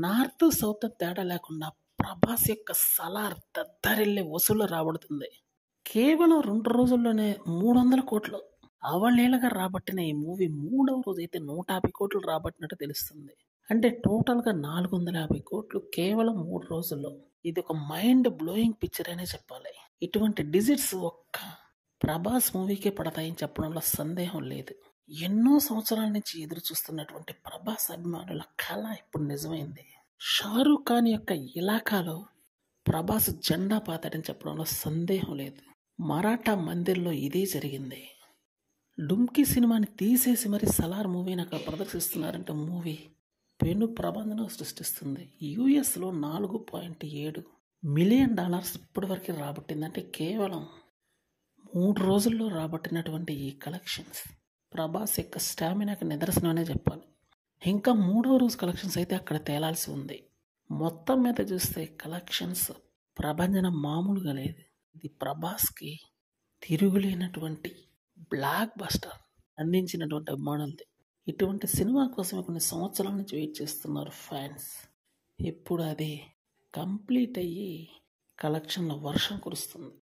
North south తేడా లేకుండా ప్రభాస్ యొక్క సలార్ దద్దరిల్లే వసూలు రాబడుతుంది. కేవలం 2 రోజుల్లోనే 300 కోట్లు అవలీలగా రాబట్టిన ఈ మూవీ మూడవ రోజు అయితే 150 కోట్లు రాబట్టినట్టు తెలుస్తుంది. అంటే టోటల్గా 450 కోట్లు కేవలం 3 రోజుల్లో. ఇది ఒక మైండ్ బ్లోయింగ్ పిక్చర్ అనే చెప్పాలి. ఇటువంటి డిజిట్స్ ఒక్క ప్రభాస్ మూవీకే పడతాయని చెప్పడంలో సందేహం లేదు. ఎన్నో సంవత్సరాల నుంచి ఎదురు చూస్తున్నటువంటి ప్రభాస్ అభిమానుల కళ ఇప్పుడు నిజమైంది. షారూఖ్ ఖాన్ యొక్క ఇలాకాలో ప్రభాస్ జెండా పాతాడని చెప్పడంలో సందేహం లేదు. మరాఠా మందిర్లో ఇదే జరిగింది. డుమ్కీ సినిమాని తీసేసి మరి సలార్ మూవీని అక్కడ ప్రదర్శిస్తున్నారంటే మూవీ పెను ప్రబంధనం సృష్టిస్తుంది. యుఎస్లో $4.7 మిలియన్ ఇప్పటివరకు రాబట్టిందంటే కేవలం 3 రోజుల్లో రాబట్టినటువంటి ఈ కలెక్షన్స్ ప్రభాస్ యొక్క స్టామినాకి నిదర్శనమనే చెప్పాలి. ఇంకా 3వ రోజు కలెక్షన్స్ అయితే అక్కడ తేలాల్సి ఉంది. మొత్తం మీద చూస్తే కలెక్షన్స్ ప్రభంజనం మామూలుగా లేదు. ఇది ప్రభాస్కి తిరుగులేనటువంటి బ్లాక్ బస్టర్ అందించినటువంటి అభిమానులది. ఇటువంటి సినిమా కోసం కొన్ని సంవత్సరాల నుంచి వెయిట్ చేస్తున్నారు ఫ్యాన్స్. ఇప్పుడు అది కంప్లీట్ అయ్యి కలెక్షన్ల వర్షం కురుస్తుంది.